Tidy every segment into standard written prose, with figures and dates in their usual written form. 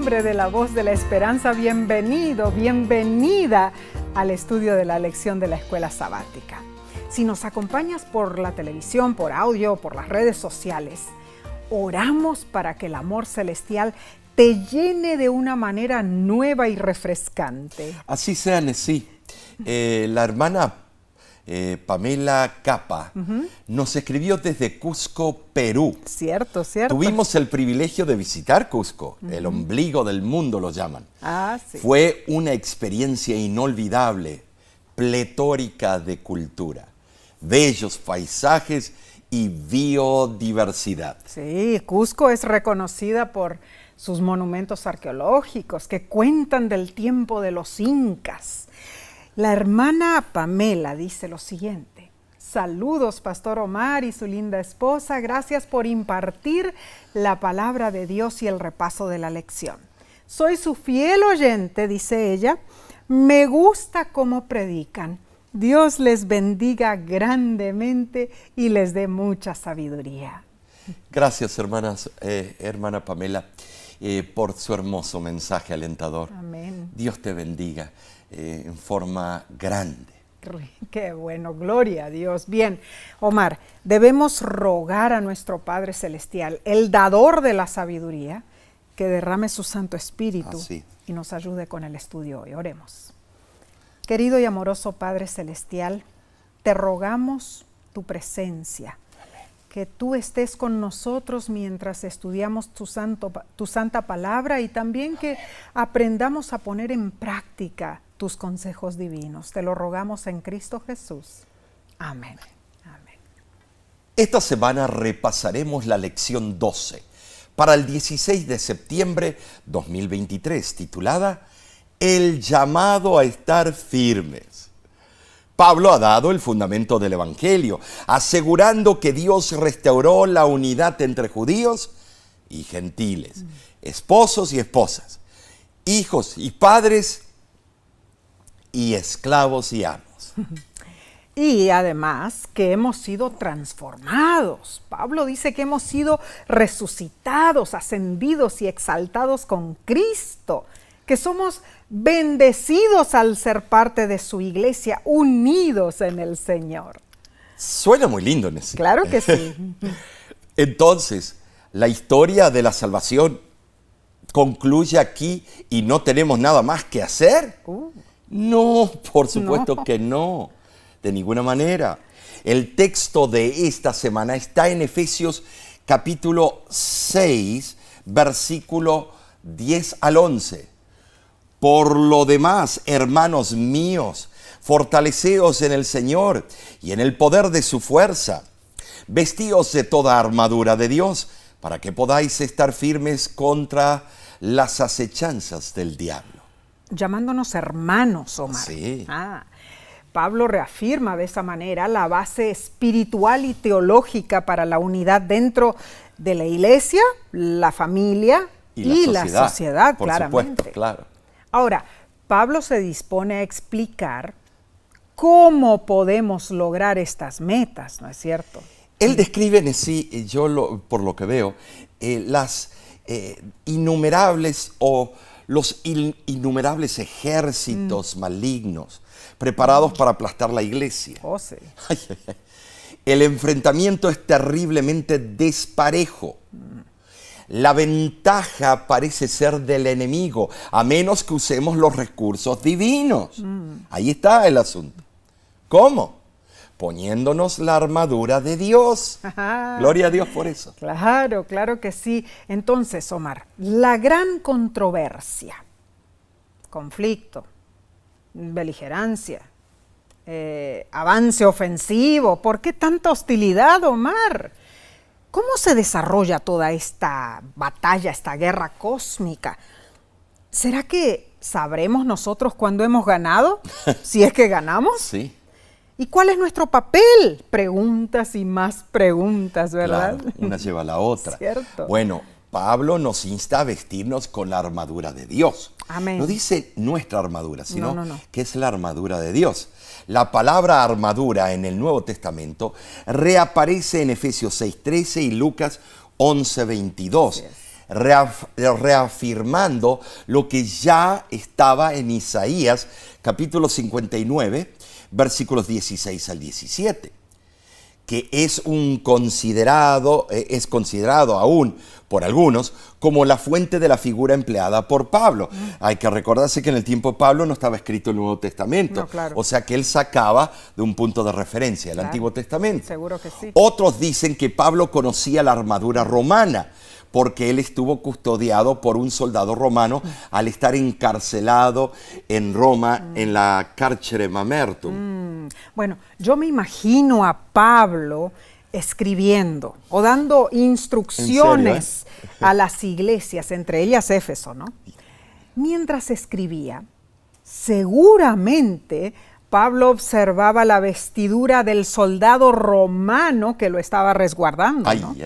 nombre de la voz de la esperanza, bienvenido, bienvenida al estudio de la lección de la escuela sabática. Si nos acompañas por la televisión, por audio, por las redes sociales, oramos para que el amor celestial te llene de una manera nueva y refrescante. Así sea, Nesí. La hermana Pamela Capa nos escribió desde Cusco, Perú. Cierto, cierto. Tuvimos el privilegio de visitar Cusco, el ombligo del mundo lo llaman. Sí. Fue una experiencia inolvidable, pletórica de cultura, bellos paisajes y biodiversidad. Sí, Cusco es reconocida por sus monumentos arqueológicos que cuentan del tiempo de los incas. La hermana Pamela dice lo siguiente: saludos, Pastor Omar y su linda esposa, gracias por impartir la palabra de Dios y el repaso de la lección. Soy su fiel oyente, dice ella, me gusta cómo predican. Dios les bendiga grandemente y les dé mucha sabiduría. Gracias, hermana Pamela, por su hermoso mensaje alentador. Amén. Dios te bendiga en forma grande. Qué bueno, gloria a Dios. Bien, Omar, debemos rogar a nuestro Padre Celestial, el dador de la sabiduría, que derrame su Santo Espíritu y nos ayude con el estudio hoy. Oremos. Querido y amoroso Padre Celestial, te rogamos tu presencia, que tú estés con nosotros mientras estudiamos tu santa palabra y también que aprendamos a poner en práctica tus consejos divinos. Te lo rogamos en Cristo Jesús. Amén. Amén. Esta semana repasaremos la lección 12 para el 16 de septiembre 2023, titulada El llamado a estar firmes. Pablo ha dado el fundamento del Evangelio, asegurando que Dios restauró la unidad entre judíos y gentiles, esposos y esposas, hijos y padres y esclavos y amos. Y además que hemos sido transformados. Pablo dice que hemos sido resucitados, ascendidos y exaltados con Cristo, que somos bendecidos al ser parte de su iglesia, unidos en el Señor. Suena muy lindo, Nesí. Claro que sí. Entonces, la historia de la salvación concluye aquí y no tenemos nada más que hacer. No, por supuesto que no, de ninguna manera. El texto de esta semana está en Efesios capítulo 6, versículo 10 al 11. Por lo demás, hermanos míos, fortaleceos en el Señor y en el poder de su fuerza. Vestíos de toda armadura de Dios, para que podáis estar firmes contra las acechanzas del diablo. Llamándonos hermanos, Omar. Sí. Pablo reafirma de esa manera la base espiritual y teológica para la unidad dentro de la iglesia, la familia y la sociedad, por claramente. Supuesto, claro. Ahora, Pablo se dispone a explicar cómo podemos lograr estas metas, ¿no es cierto? Él describe en sí, por lo que veo, las innumerables los innumerables ejércitos malignos preparados para aplastar la iglesia. Sí. El enfrentamiento es terriblemente desparejo. La ventaja parece ser del enemigo, a menos que usemos los recursos divinos. Ahí está el asunto. ¿Cómo? Poniéndonos la armadura de Dios. Gloria a Dios por eso. Claro, claro que sí. Entonces, Omar, la gran controversia, conflicto, beligerancia, avance ofensivo, ¿por qué tanta hostilidad, Omar? ¿Cómo se desarrolla toda esta batalla, esta guerra cósmica? ¿Será que sabremos nosotros cuándo hemos ganado? Si es que ganamos. Sí. ¿Y cuál es nuestro papel? Preguntas y más preguntas, ¿verdad? Claro, una lleva a la otra. Cierto. Bueno, Pablo nos insta a vestirnos con la armadura de Dios. Amén. No dice nuestra armadura, sino no. que es la armadura de Dios. La palabra armadura en el Nuevo Testamento reaparece en Efesios 6:13 y Lucas 11:22. reafirmando lo que ya estaba en Isaías, capítulo 59, versículos 16 al 17, que es considerado aún por algunos como la fuente de la figura empleada por Pablo. Hay que recordarse que en el tiempo de Pablo no estaba escrito el Nuevo Testamento. No, claro. O sea que él sacaba de un punto de referencia el Antiguo Testamento. Seguro que sí. Otros dicen que Pablo conocía la armadura romana, porque él estuvo custodiado por un soldado romano al estar encarcelado en Roma en la Carcere Mamertum. Bueno, yo me imagino a Pablo escribiendo o dando instrucciones a las iglesias, entre ellas Éfeso, ¿no? Mientras escribía, seguramente Pablo observaba la vestidura del soldado romano que lo estaba resguardando, ¿no?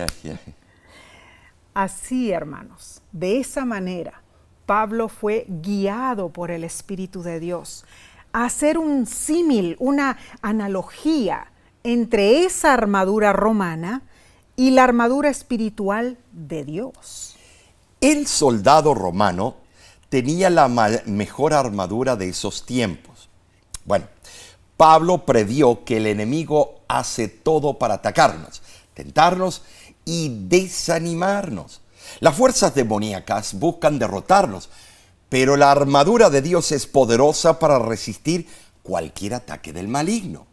Así, hermanos, de esa manera, Pablo fue guiado por el Espíritu de Dios a hacer un símil, una analogía entre esa armadura romana y la armadura espiritual de Dios. El soldado romano tenía la mejor armadura de esos tiempos. Bueno, Pablo previó que el enemigo hace todo para atacarnos, tentarnos y desanimarnos. Las fuerzas demoníacas buscan derrotarnos, pero la armadura de Dios es poderosa para resistir cualquier ataque del maligno.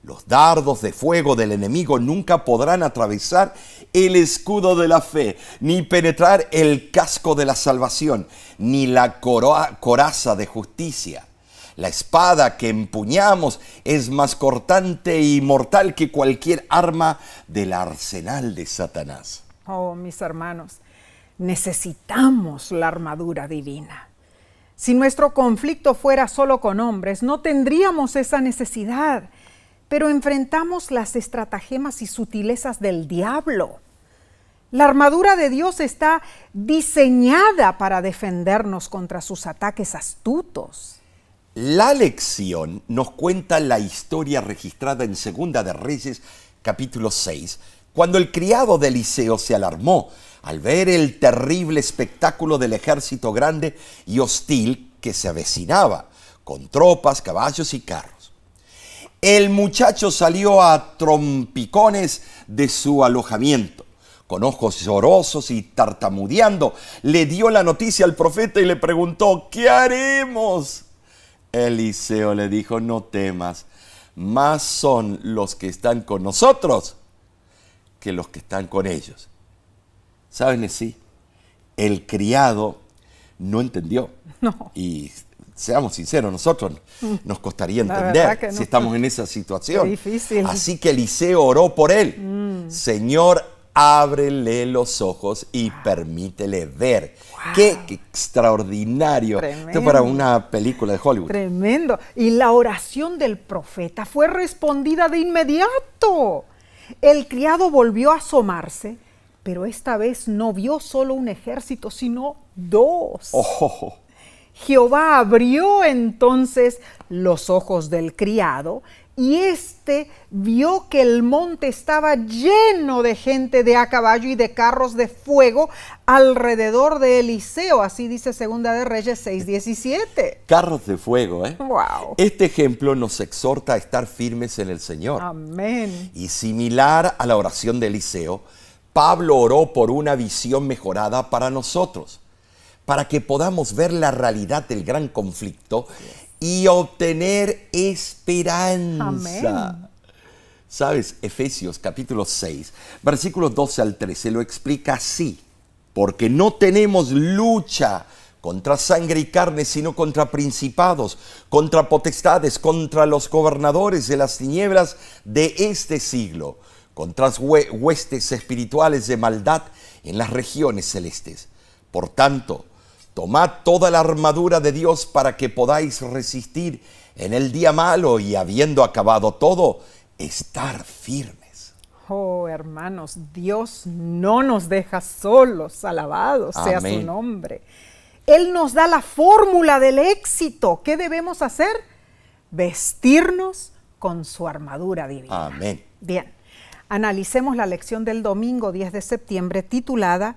Los dardos de fuego del enemigo nunca podrán atravesar el escudo de la fe, ni penetrar el casco de la salvación, ni la coraza de justicia. La espada que empuñamos es más cortante y mortal que cualquier arma del arsenal de Satanás. Oh, mis hermanos, necesitamos la armadura divina. Si nuestro conflicto fuera solo con hombres, no tendríamos esa necesidad, pero enfrentamos las estratagemas y sutilezas del diablo. La armadura de Dios está diseñada para defendernos contra sus ataques astutos. La lección nos cuenta la historia registrada en Segunda de Reyes, capítulo 6, cuando el criado de Eliseo se alarmó al ver el terrible espectáculo del ejército grande y hostil que se avecinaba, con tropas, caballos y carros. El muchacho salió a trompicones de su alojamiento. Con ojos llorosos y tartamudeando, le dio la noticia al profeta y le preguntó: ¿qué haremos? Eliseo le dijo: no temas, más son los que están con nosotros que los que están con ellos. ¿Saben? Sí, el criado no entendió. No. Y seamos sinceros, nosotros nos costaría entender no. si estamos en esa situación. Qué difícil. Así que Eliseo oró por él. Señor, ábrele los ojos y permítele ver. Wow. ¡Qué extraordinario! Tremendo. Esto para una película de Hollywood. Tremendo. Y la oración del profeta fue respondida de inmediato. El criado volvió a asomarse, pero esta vez no vio solo un ejército, sino dos. Oh. Jehová abrió entonces los ojos del criado, y éste vio que el monte estaba lleno de gente de a caballo y de carros de fuego alrededor de Eliseo. Así dice Segunda de Reyes 6:17. Carros de fuego, ¿eh? Wow. Este ejemplo nos exhorta a estar firmes en el Señor. Amén. Y similar a la oración de Eliseo, Pablo oró por una visión mejorada para nosotros, para que podamos ver la realidad del gran conflicto y obtener esperanza. Amén. ¿Sabes? Efesios capítulo 6, versículos 12 al 13 lo explica así: porque no tenemos lucha contra sangre y carne, sino contra principados, contra potestades, contra los gobernadores de las tinieblas de este siglo, contra huestes espirituales de maldad en las regiones celestes. Por tanto, tomad toda la armadura de Dios para que podáis resistir en el día malo y, habiendo acabado todo, estar firmes. Oh, hermanos, Dios no nos deja solos, alabado sea Amén. su nombre. Él nos da la fórmula del éxito. ¿Qué debemos hacer? Vestirnos con su armadura divina. Amén. Bien, analicemos la lección del domingo 10 de septiembre titulada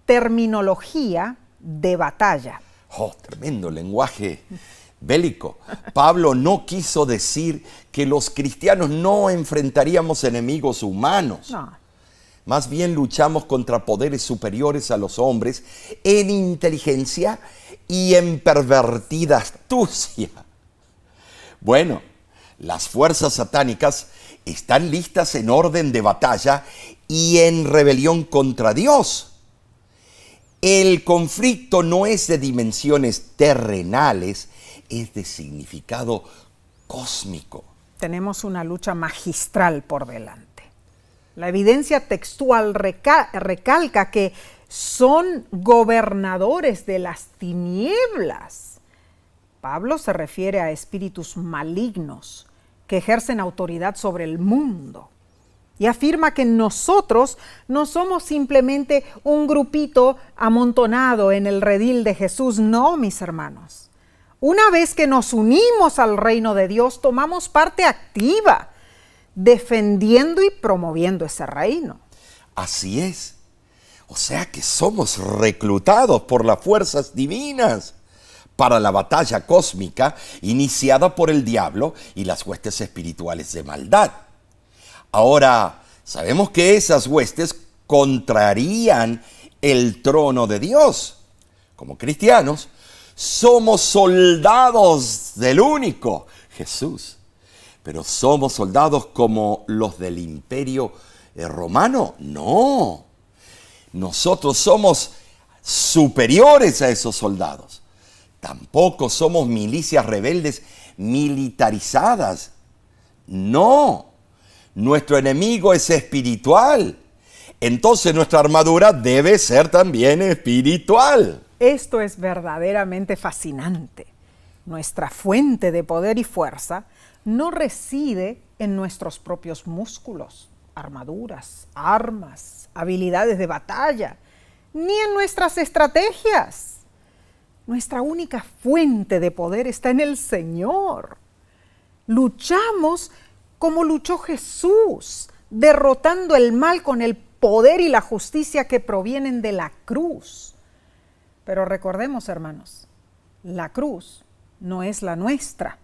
terminología de batalla. Oh, tremendo lenguaje bélico. Pablo no quiso decir que los cristianos no enfrentaríamos enemigos humanos. No. Más bien luchamos contra poderes superiores a los hombres en inteligencia y en pervertida astucia. Bueno, las fuerzas satánicas están listas en orden de batalla y en rebelión contra Dios. El conflicto no es de dimensiones terrenales, es de significado cósmico. Tenemos una lucha magistral por delante. La evidencia textual recalca que son gobernadores de las tinieblas. Pablo se refiere a espíritus malignos que ejercen autoridad sobre el mundo y afirma que nosotros no somos simplemente un grupito amontonado en el redil de Jesús. No, mis hermanos. Una vez que nos unimos al reino de Dios, tomamos parte activa, defendiendo y promoviendo ese reino. Así es. O sea que somos reclutados por las fuerzas divinas para la batalla cósmica iniciada por el diablo y las huestes espirituales de maldad. Ahora, sabemos que esas huestes contrarían el trono de Dios. Como cristianos, somos soldados del único, Jesús. Pero ¿somos soldados como los del Imperio Romano? No. Nosotros somos superiores a esos soldados. Tampoco somos milicias rebeldes militarizadas. No. Nuestro enemigo es espiritual. Entonces nuestra armadura debe ser también espiritual. Esto es verdaderamente fascinante. Nuestra fuente de poder y fuerza no reside en nuestros propios músculos, armaduras, armas, habilidades de batalla, ni en nuestras estrategias. Nuestra única fuente de poder está en el Señor. Luchamos como luchó Jesús, derrotando el mal con el poder y la justicia que provienen de la cruz. Pero recordemos, hermanos, la cruz no es la nuestra,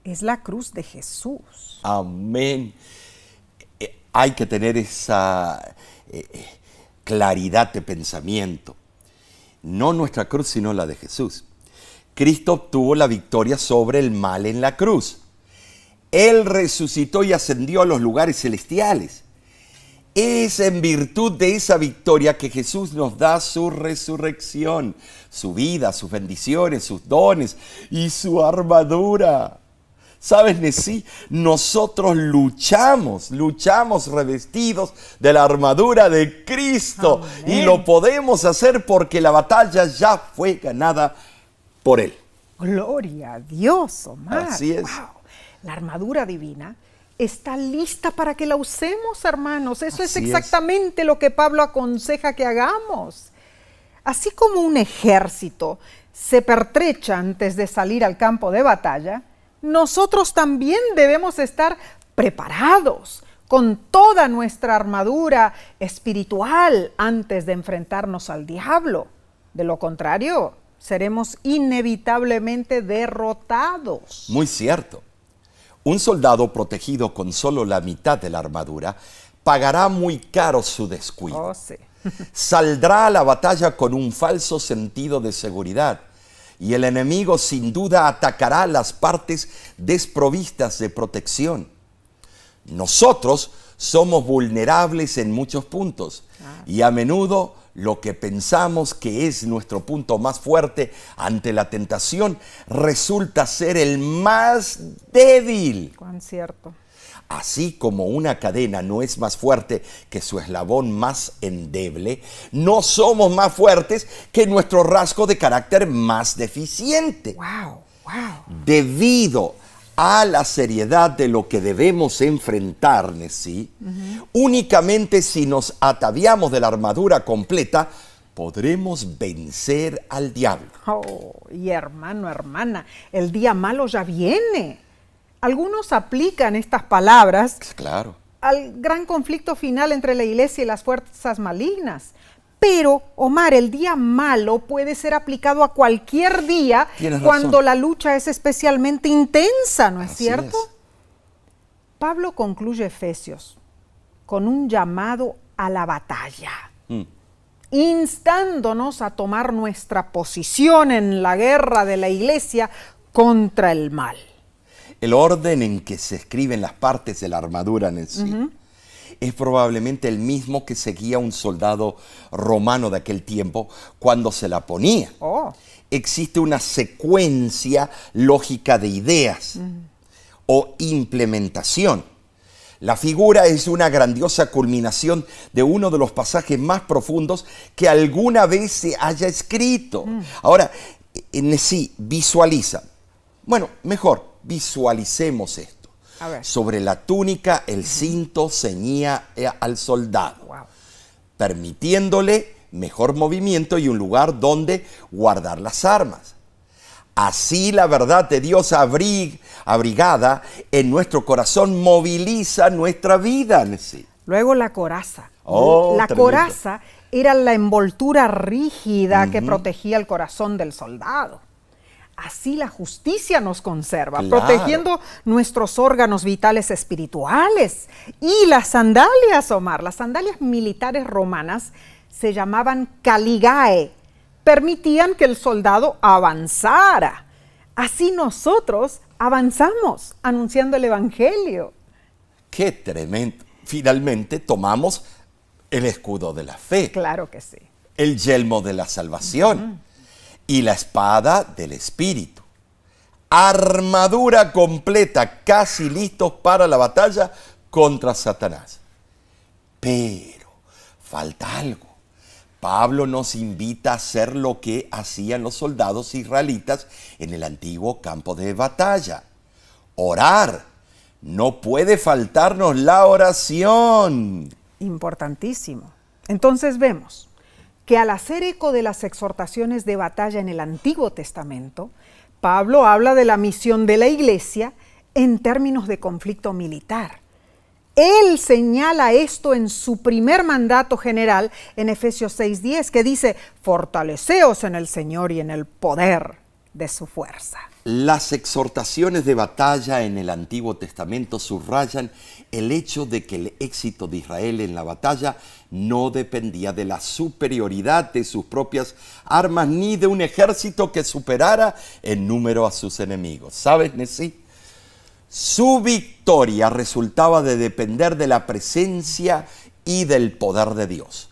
es la cruz de Jesús. Amén. Hay que tener esa claridad de pensamiento. No nuestra cruz, sino la de Jesús. Cristo obtuvo la victoria sobre el mal en la cruz. Él resucitó y ascendió a los lugares celestiales. Es en virtud de esa victoria que Jesús nos da su resurrección, su vida, sus bendiciones, sus dones y su armadura. ¿Sabes, Nesí? Nosotros luchamos revestidos de la armadura de Cristo. Amén. Y lo podemos hacer porque la batalla ya fue ganada por Él. Gloria a Dios, Omar. Así es. Wow. La armadura divina está lista para que la usemos, hermanos. Eso es exactamente lo que Pablo aconseja que hagamos. Así como un ejército se pertrecha antes de salir al campo de batalla, nosotros también debemos estar preparados con toda nuestra armadura espiritual antes de enfrentarnos al diablo. De lo contrario, seremos inevitablemente derrotados. Muy cierto. Un soldado protegido con solo la mitad de la armadura pagará muy caro su descuido. Oh, sí. Saldrá a la batalla con un falso sentido de seguridad y el enemigo sin duda atacará las partes desprovistas de protección. Nosotros somos vulnerables en muchos puntos y a menudo lo que pensamos que es nuestro punto más fuerte ante la tentación resulta ser el más débil. Cuán cierto. Así como una cadena no es más fuerte que su eslabón más endeble, no somos más fuertes que nuestro rasgo de carácter más deficiente. Wow. Debido a la seriedad de lo que debemos enfrentar, ¿sí? Únicamente si nos ataviamos de la armadura completa, podremos vencer al diablo. Oh, y hermana, el día malo ya viene. Algunos aplican estas palabras Claro. al gran conflicto final entre la iglesia y las fuerzas malignas. Pero, Omar, el día malo puede ser aplicado a cualquier día cuando la lucha es especialmente intensa, ¿no es cierto? Pablo concluye Efesios con un llamado a la batalla, instándonos a tomar nuestra posición en la guerra de la iglesia contra el mal. El orden en que se escriben las partes de la armadura en sí es probablemente el mismo que seguía un soldado romano de aquel tiempo cuando se la ponía. Existe una secuencia lógica de ideas o implementación. La figura es una grandiosa culminación de uno de los pasajes más profundos que alguna vez se haya escrito. Ahora, en sí, visualiza. Bueno, mejor, visualicemos esto. Sobre la túnica el cinto ceñía al soldado, permitiéndole mejor movimiento y un lugar donde guardar las armas. Así la verdad de Dios abrigada en nuestro corazón moviliza nuestra vida. Luego la coraza. La coraza era la envoltura rígida que protegía el corazón del soldado. Así la justicia nos conserva, protegiendo nuestros órganos vitales espirituales. Y las sandalias, Omar, las sandalias militares romanas se llamaban caligae, permitían que el soldado avanzara. Así nosotros avanzamos anunciando el evangelio. ¡Qué tremendo! Finalmente tomamos el escudo de la fe. Claro que sí. El yelmo de la salvación. Y la espada del Espíritu. Armadura completa, casi listos para la batalla contra Satanás. Pero falta algo. Pablo nos invita a hacer lo que hacían los soldados israelitas en el antiguo campo de batalla. Orar. No puede faltarnos la oración. Importantísimo. Entonces vemos que al hacer eco de las exhortaciones de batalla en el Antiguo Testamento, Pablo habla de la misión de la iglesia en términos de conflicto militar. Él señala esto en su primer mandato general en Efesios 6:10, que dice: fortaleceos en el Señor y en el poder de su fuerza. Las exhortaciones de batalla en el Antiguo Testamento subrayan el hecho de que el éxito de Israel en la batalla no dependía de la superioridad de sus propias armas ni de un ejército que superara en número a sus enemigos. ¿Sabes, Nesí? Su victoria resultaba de depender de la presencia y del poder de Dios.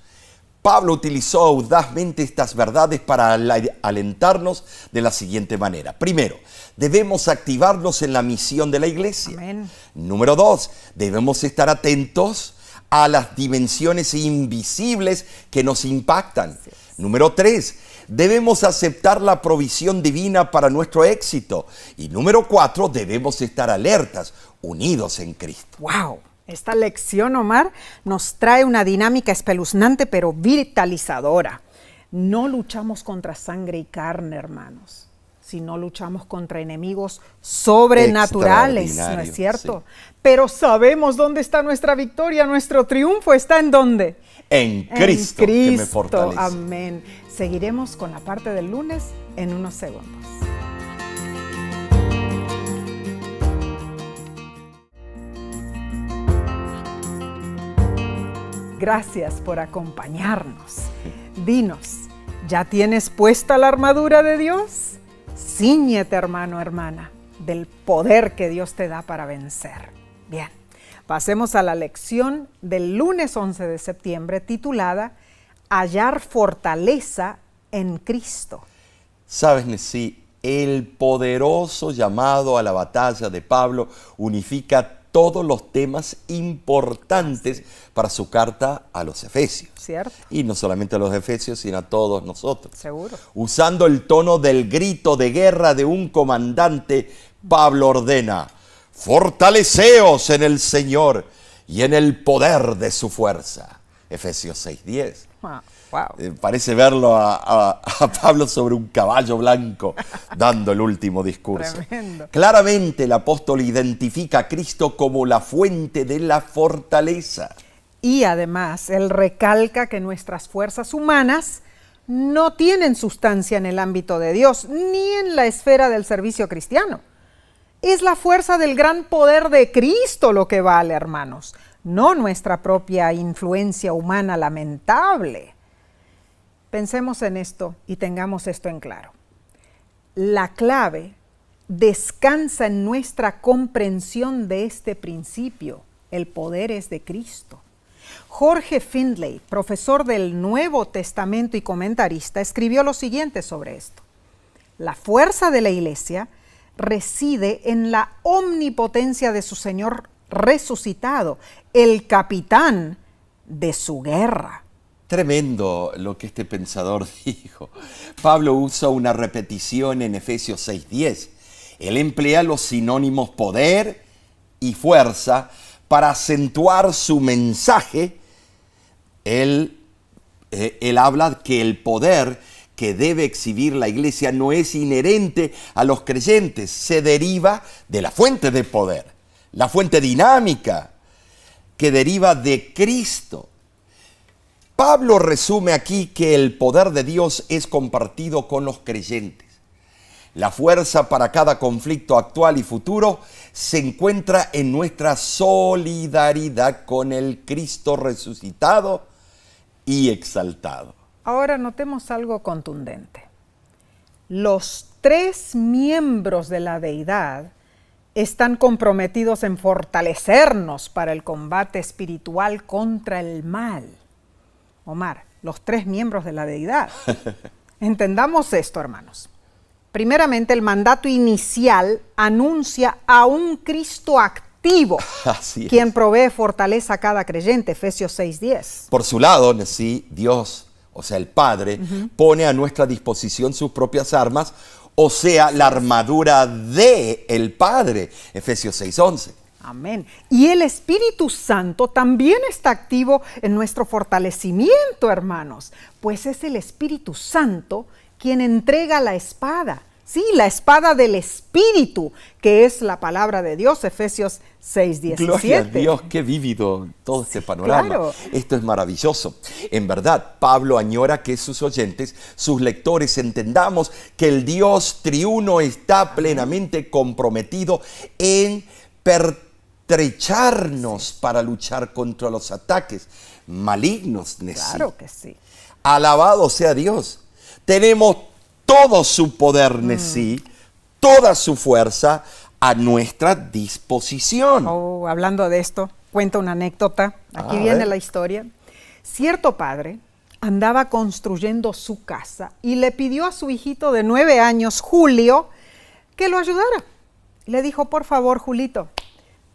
Pablo utilizó audazmente estas verdades para alentarnos de la siguiente manera. Primero, debemos activarnos en la misión de la iglesia. Amén. Número 2, debemos estar atentos a las dimensiones invisibles que nos impactan. Sí. Número 3, debemos aceptar la provisión divina para nuestro éxito. Y número 4, debemos estar alertas, unidos en Cristo. ¡Wow! Esta lección, Omar, nos trae una dinámica espeluznante pero vitalizadora. No luchamos contra sangre y carne, hermanos, sino luchamos contra enemigos sobrenaturales, ¿no es cierto? Sí. Pero sabemos dónde está nuestra victoria, nuestro triunfo está ¿en dónde? En Cristo, que me fortalece. Amén. Seguiremos con la parte del lunes en unos segundos. Gracias por acompañarnos. Dinos, ¿ya tienes puesta la armadura de Dios? Cíñete, hermano, hermana, del poder que Dios te da para vencer. Bien, pasemos a la lección del lunes 11 de septiembre titulada Hallar fortaleza en Cristo. Sabes, Nesí, el poderoso llamado a la batalla de Pablo unifica todos los temas importantes para su carta a los Efesios. ¿Cierto? Y no solamente a los Efesios, sino a todos nosotros. Seguro. Usando el tono del grito de guerra de un comandante, Pablo ordena: fortaleceos en el Señor y en el poder de su fuerza. Efesios 6:10. Wow. Parece verlo a Pablo sobre un caballo blanco dando el último discurso. Tremendo. Claramente el apóstol identifica a Cristo como la fuente de la fortaleza. Y además, él recalca que nuestras fuerzas humanas no tienen sustancia en el ámbito de Dios, ni en la esfera del servicio cristiano. Es la fuerza del gran poder de Cristo lo que vale, hermanos, no nuestra propia influencia humana lamentable. Pensemos en esto y tengamos esto en claro. La clave descansa en nuestra comprensión de este principio. El poder es de Cristo. Jorge Findlay, profesor del Nuevo Testamento y comentarista, escribió lo siguiente sobre esto. La fuerza de la Iglesia reside en la omnipotencia de su Señor resucitado, el capitán de su guerra. Tremendo lo que este pensador dijo. Pablo usa una repetición en Efesios 6:10. Él emplea los sinónimos poder y fuerza para acentuar su mensaje. Él habla que el poder que debe exhibir la iglesia no es inherente a los creyentes, se deriva de la fuente de poder, la fuente dinámica que deriva de Cristo. Pablo resume aquí que el poder de Dios es compartido con los creyentes. La fuerza para cada conflicto actual y futuro se encuentra en nuestra solidaridad con el Cristo resucitado y exaltado. Ahora notemos algo contundente. Los 3 miembros de la deidad están comprometidos en fortalecernos para el combate espiritual contra el mal. Omar, los 3 miembros de la deidad. Entendamos esto, hermanos. Primeramente, el mandato inicial anuncia a un Cristo activo, quien provee fortaleza a cada creyente, Efesios 6:10. Por su lado, sí, Dios, o sea, el Padre, pone a nuestra disposición sus propias armas, o sea, la armadura del Padre, Efesios 6:11. Amén. Y el Espíritu Santo también está activo en nuestro fortalecimiento, hermanos, pues es el Espíritu Santo quien entrega la espada. Sí, la espada del Espíritu, que es la palabra de Dios, Efesios 6:17. Gloria a Dios, qué vívido todo este panorama. Claro. Esto es maravilloso. En verdad, Pablo añora que sus oyentes, sus lectores, entendamos que el Dios triuno está plenamente comprometido en pertrecharnos para luchar contra los ataques malignos. Claro que sí. Alabado sea Dios. Tenemos todo su poder, toda su fuerza a nuestra disposición. Hablando de esto, cuenta una anécdota. Aquí viene la historia. Cierto padre andaba construyendo su casa y le pidió a su hijito de 9 años, Julio, que lo ayudara. Le dijo, por favor, Julito,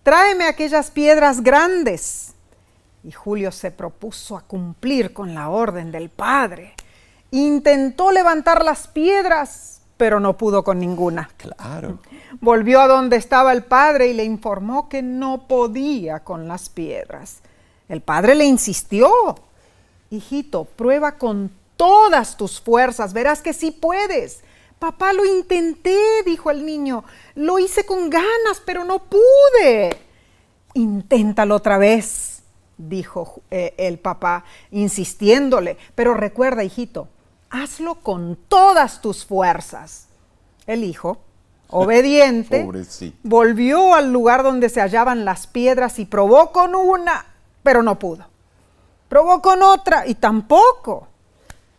tráeme aquellas piedras grandes. Y Julio se propuso a cumplir con la orden del padre. Intentó levantar las piedras, pero no pudo con ninguna. Claro. Volvió a donde estaba el padre y le informó que no podía con las piedras. El padre le insistió. Hijito, prueba con todas tus fuerzas, verás que sí puedes. Papá, lo intenté, dijo el niño. Lo hice con ganas, pero no pude. Inténtalo otra vez, dijo el papá, insistiéndole. Pero recuerda, hijito, hazlo con todas tus fuerzas. El hijo, obediente, volvió al lugar donde se hallaban las piedras y probó con una, pero no pudo. Probó con otra y tampoco.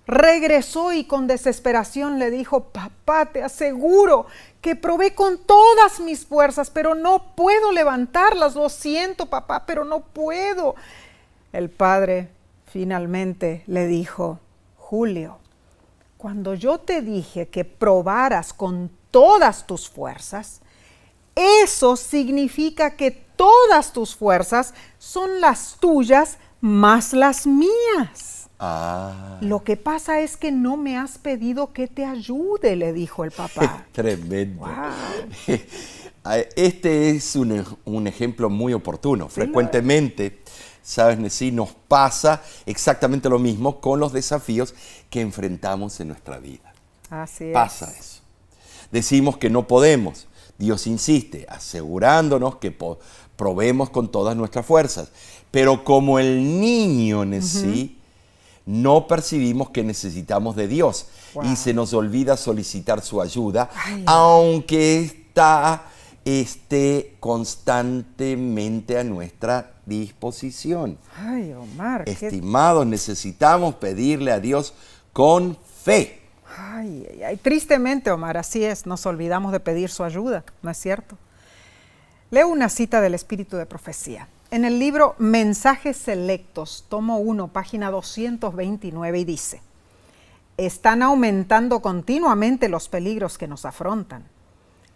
Regresó y con desesperación le dijo, papá, te aseguro que probé con todas mis fuerzas, pero no puedo levantarlas. Lo siento, papá, pero no puedo. El padre finalmente le dijo, Julio, cuando yo te dije que probaras con todas tus fuerzas, eso significa que todas tus fuerzas son las tuyas más las mías. Lo que pasa es que no me has pedido que te ayude, le dijo el papá. Tremendo. Wow. Este es un ejemplo muy oportuno. Sí, frecuentemente, ¿sabes? Sí, nos pasa exactamente lo mismo con los desafíos que enfrentamos en nuestra vida. Así es. Pasa eso. Decimos que no podemos. Dios insiste, asegurándonos que probemos con todas nuestras fuerzas. Pero como el niño en sí, no percibimos que necesitamos de Dios. Wow. Y se nos olvida solicitar su ayuda, aunque esté constantemente a nuestra disposición. Ay, Omar. Estimados, necesitamos pedirle a Dios con fe. Ay, tristemente, Omar, así es, nos olvidamos de pedir su ayuda, ¿no es cierto? Leo una cita del Espíritu de Profecía. En el libro Mensajes Selectos, tomo 1, página 229, y dice: están aumentando continuamente los peligros que nos afrontan.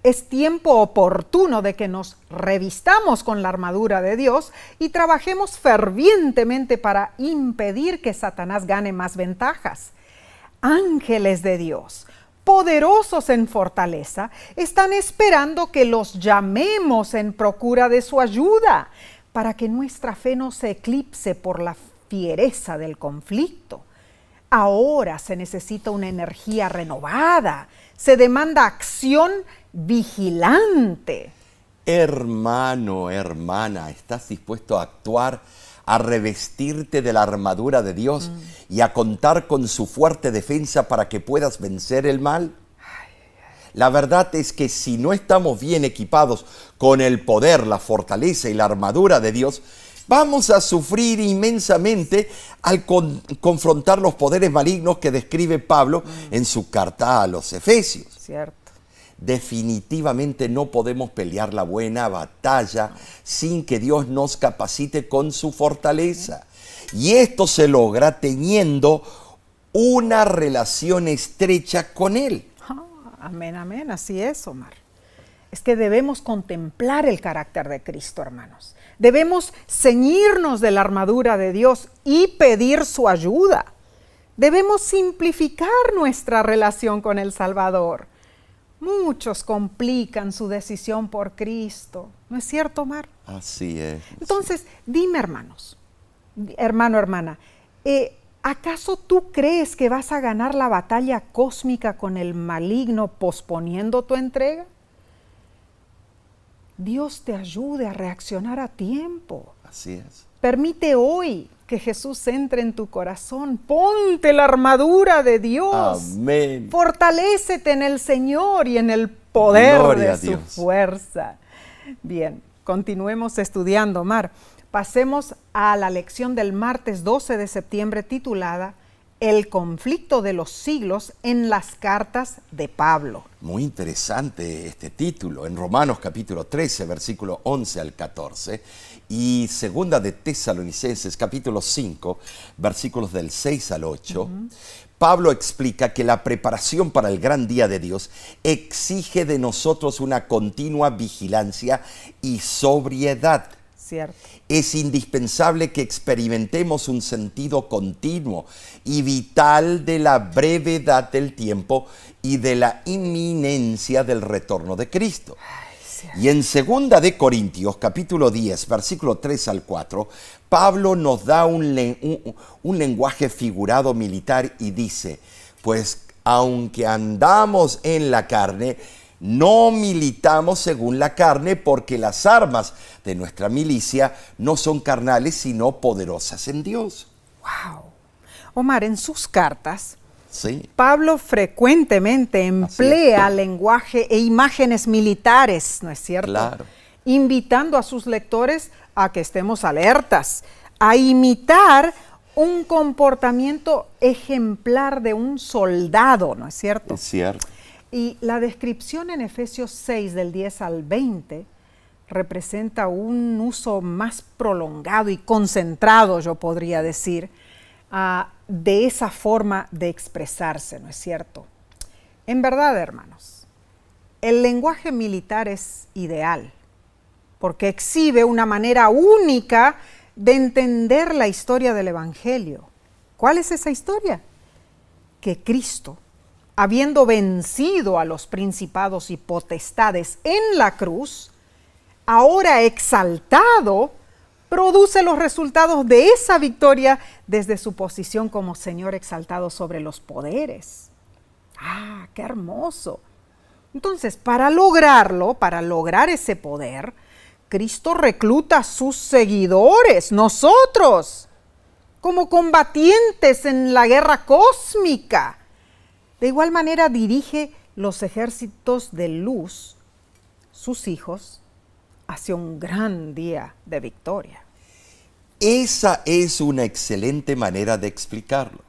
Es tiempo oportuno de que nos revistamos con la armadura de Dios y trabajemos fervientemente para impedir que Satanás gane más ventajas. Ángeles de Dios, poderosos en fortaleza, están esperando que los llamemos en procura de su ayuda, para que nuestra fe no se eclipse por la fiereza del conflicto. Ahora se necesita una energía renovada, se demanda acción vigilante. Hermano, hermana, ¿estás dispuesto a actuar, a revestirte de la armadura de Dios y a contar con su fuerte defensa para que puedas vencer el mal? La verdad es que si no estamos bien equipados con el poder, la fortaleza y la armadura de Dios, vamos a sufrir inmensamente al confrontar los poderes malignos que describe Pablo en su carta a los Efesios. Cierto. Definitivamente no podemos pelear la buena batalla sin que Dios nos capacite con su fortaleza. Y esto se logra teniendo una relación estrecha con Él. Amén, amén, así es, Omar. Es que debemos contemplar el carácter de Cristo, hermanos. Debemos ceñirnos de la armadura de Dios y pedir su ayuda. Debemos simplificar nuestra relación con el Salvador. Muchos complican su decisión por Cristo. ¿No es cierto, Omar? Así es. Entonces, dime, hermanos, hermana, ¿acaso tú crees que vas a ganar la batalla cósmica con el maligno posponiendo tu entrega? Dios te ayude a reaccionar a tiempo. Así es. Permite hoy que Jesús entre en tu corazón. Ponte la armadura de Dios. Amén. Fortalécete en el Señor y en el poder de su fuerza. Bien, continuemos estudiando, Omar. Pasemos a la lección del martes 12 de septiembre titulada El conflicto de los siglos en las cartas de Pablo. Muy interesante este título. En Romanos capítulo 13, versículo 11 al 14 y segunda de Tesalonicenses capítulo 5, versículos del 6 al 8, Pablo explica que la preparación para el gran día de Dios exige de nosotros una continua vigilancia y sobriedad. Cierto. Es indispensable que experimentemos un sentido continuo y vital de la brevedad del tiempo y de la inminencia del retorno de Cristo. Y en 2 de Corintios, capítulo 10, versículo 3 al 4, Pablo nos da un lenguaje figurado militar y dice, pues aunque andamos en la carne, no militamos según la carne, porque las armas de nuestra milicia no son carnales, sino poderosas en Dios. ¡Wow! Omar, en sus cartas, sí, Pablo frecuentemente emplea lenguaje e imágenes militares, ¿no es cierto? Claro. Invitando a sus lectores a que estemos alertas, a imitar un comportamiento ejemplar de un soldado, ¿no es cierto? Es cierto. Y la descripción en Efesios 6, del 10 al 20, representa un uso más prolongado y concentrado, yo podría decir, de esa forma de expresarse, ¿no es cierto? En verdad, hermanos, el lenguaje militar es ideal, porque exhibe una manera única de entender la historia del Evangelio. ¿Cuál es esa historia? Que Cristo, habiendo vencido a los principados y potestades en la cruz, ahora exaltado, produce los resultados de esa victoria desde su posición como Señor exaltado sobre los poderes. ¡Ah, qué hermoso! Entonces, para lograrlo, para lograr ese poder, Cristo recluta a sus seguidores, nosotros, como combatientes en la guerra cósmica. De igual manera dirige los ejércitos de luz, sus hijos, hacia un gran día de victoria. Esa es una excelente manera de explicarlo.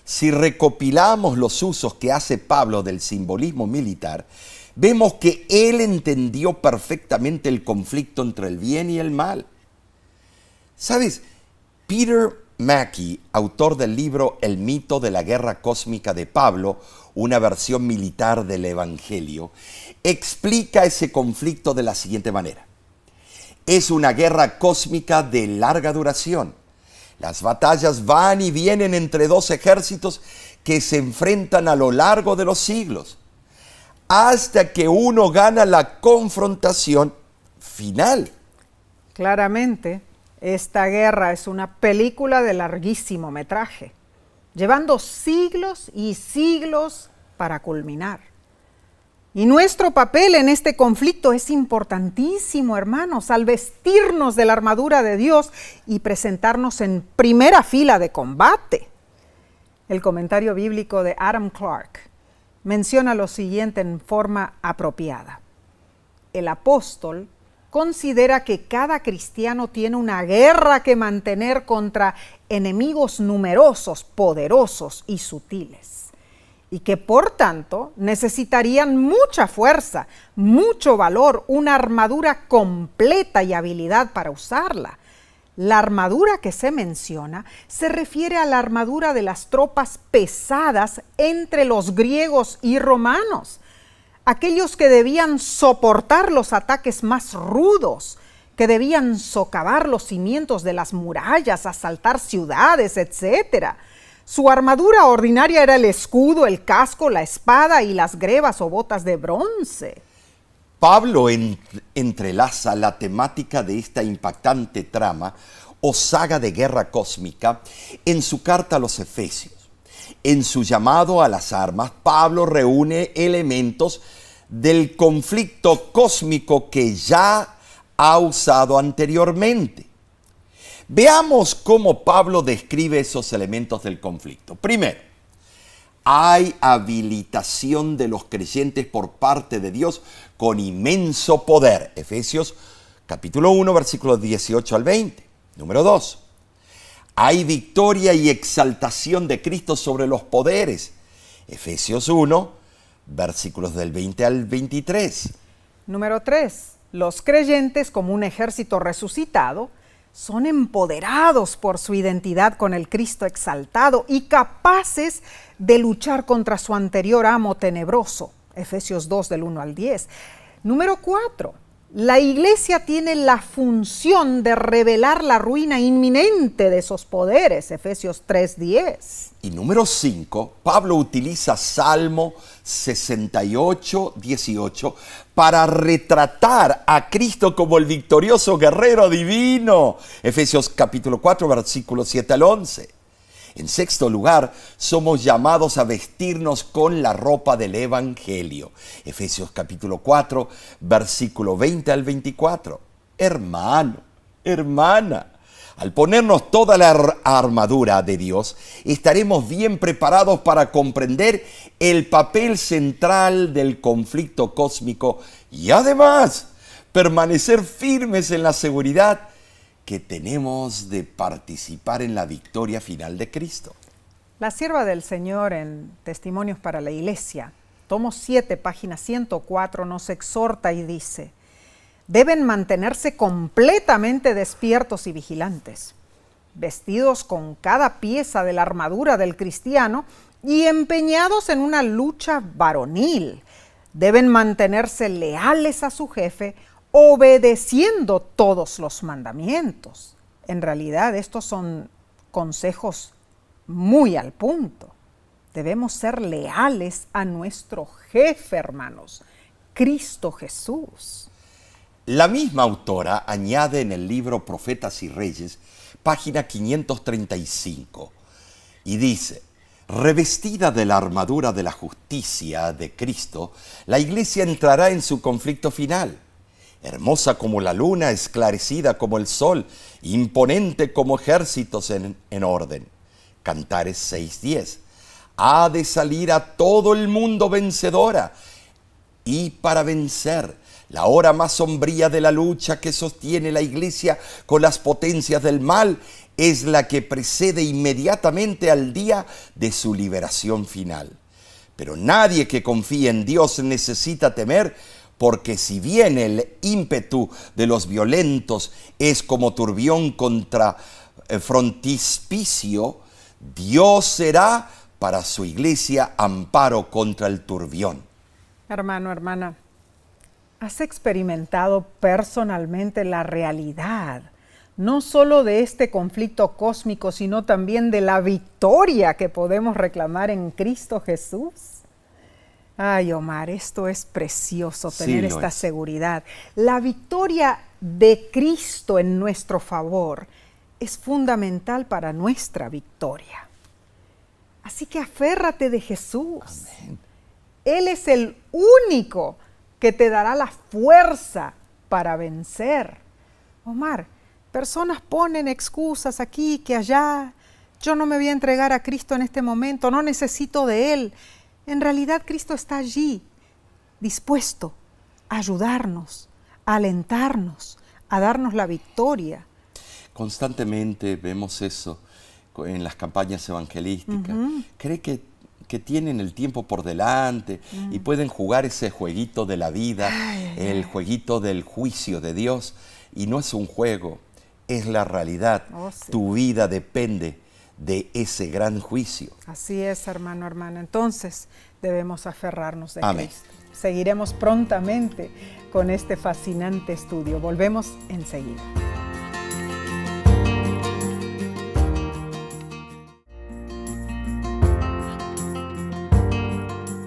Si recopilamos los usos que hace Pablo del simbolismo militar, vemos que él entendió perfectamente el conflicto entre el bien y el mal. ¿Sabes? Peter Mackey, autor del libro El mito de la guerra cósmica de Pablo, una versión militar del Evangelio, explica ese conflicto de la siguiente manera. Es una guerra cósmica de larga duración. Las batallas van y vienen entre dos ejércitos que se enfrentan a lo largo de los siglos, hasta que uno gana la confrontación final. Claramente, esta guerra es una película de larguísimo metraje, llevando siglos y siglos para culminar. Y nuestro papel en este conflicto es importantísimo, hermanos, al vestirnos de la armadura de Dios y presentarnos en primera fila de combate. El comentario bíblico de Adam Clarke menciona lo siguiente en forma apropiada. El apóstol considera que cada cristiano tiene una guerra que mantener contra enemigos numerosos, poderosos y sutiles, y que por tanto necesitarían mucha fuerza, mucho valor, una armadura completa y habilidad para usarla. La armadura que se menciona se refiere a la armadura de las tropas pesadas entre los griegos y romanos, aquellos que debían soportar los ataques más rudos, que debían socavar los cimientos de las murallas, asaltar ciudades, etc. Su armadura ordinaria era el escudo, el casco, la espada y las grebas o botas de bronce. Pablo entrelaza la temática de esta impactante trama o saga de guerra cósmica en su carta a los Efesios. En su llamado a las armas, Pablo reúne elementos del conflicto cósmico que ya ha usado anteriormente. Veamos cómo Pablo describe esos elementos del conflicto. Primero, hay habilitación de los creyentes por parte de Dios con inmenso poder. Efesios capítulo 1, versículos 18 al 20. Número 2, hay victoria y exaltación de Cristo sobre los poderes. Efesios 1, versículos del 20 al 23. Número 3, los creyentes como un ejército resucitado son empoderados por su identidad con el Cristo exaltado y capaces de luchar contra su anterior amo tenebroso. Efesios 2 del 1 al 10. Número 4. La iglesia tiene la función de revelar la ruina inminente de esos poderes. Efesios 3:10. Y número 5, Pablo utiliza Salmo 68:18 para retratar a Cristo como el victorioso guerrero divino. Efesios capítulo 4, versículos 7 al 11. En sexto lugar, somos llamados a vestirnos con la ropa del Evangelio. Efesios capítulo 4, versículo 20 al 24. Hermano, hermana, al ponernos toda la armadura de Dios, estaremos bien preparados para comprender el papel central del conflicto cósmico y además permanecer firmes en la seguridad que tenemos de participar en la victoria final de Cristo. La sierva del Señor en Testimonios para la Iglesia, tomo 7, página 104, nos exhorta y dice: deben mantenerse completamente despiertos y vigilantes, vestidos con cada pieza de la armadura del cristiano y empeñados en una lucha varonil. Deben mantenerse leales a su jefe, obedeciendo todos los mandamientos. En realidad, estos son consejos muy al punto. Debemos ser leales a nuestro jefe, hermanos, Cristo Jesús. La misma autora añade en el libro Profetas y Reyes, página 535, y dice: Revestida de la armadura de la justicia de Cristo, la iglesia entrará en su conflicto final. Hermosa como la luna, esclarecida como el sol, imponente como ejércitos en orden. Cantares 6:10. Ha de salir a todo el mundo vencedora. Y para vencer la hora más sombría de la lucha que sostiene la iglesia con las potencias del mal, es la que precede inmediatamente al día de su liberación final. Pero nadie que confíe en Dios necesita temer, porque si bien el ímpetu de los violentos es como turbión contra frontispicio, Dios será para su iglesia amparo contra el turbión. Hermano, hermana, ¿has experimentado personalmente la realidad, no solo de este conflicto cósmico, sino también de la victoria que podemos reclamar en Cristo Jesús? Ay, Omar, esto es precioso, tener esta seguridad. La victoria de Cristo en nuestro favor es fundamental para nuestra victoria. Así que aférrate de Jesús. Amén. Él es el único que te dará la fuerza para vencer. Omar, personas ponen excusas aquí que allá. Yo no me voy a entregar a Cristo en este momento, no necesito de Él. En realidad Cristo está allí, dispuesto a ayudarnos, a alentarnos, a darnos la victoria. Constantemente vemos eso en las campañas evangelísticas. Cree que tienen el tiempo por delante y pueden jugar ese jueguito de la vida, el jueguito del juicio de Dios. Y no es un juego, es la realidad. Oh, sí. Tu vida depende de ese gran juicio. Así es, hermano, hermana. Entonces debemos aferrarnos de Amén. Cristo. Seguiremos prontamente con este fascinante estudio. Volvemos enseguida.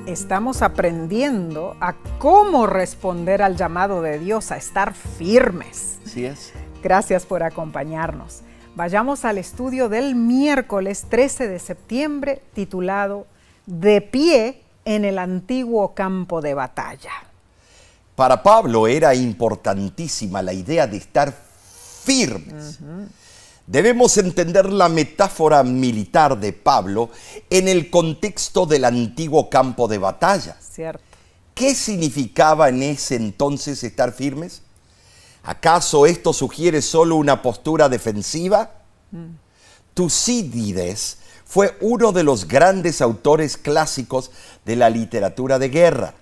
Estamos aprendiendo a cómo responder al llamado de Dios, a estar firmes. Así es. Gracias por acompañarnos. Vayamos al estudio del miércoles 13 de septiembre titulado De pie en el antiguo campo de batalla. Para Pablo era importantísima la idea de estar firmes. Debemos entender la metáfora militar de Pablo en el contexto del antiguo campo de batalla. Cierto. ¿Qué significaba en ese entonces estar firmes? ¿Acaso esto sugiere solo una postura defensiva? Tucídides fue uno de los grandes autores clásicos de la literatura de guerra.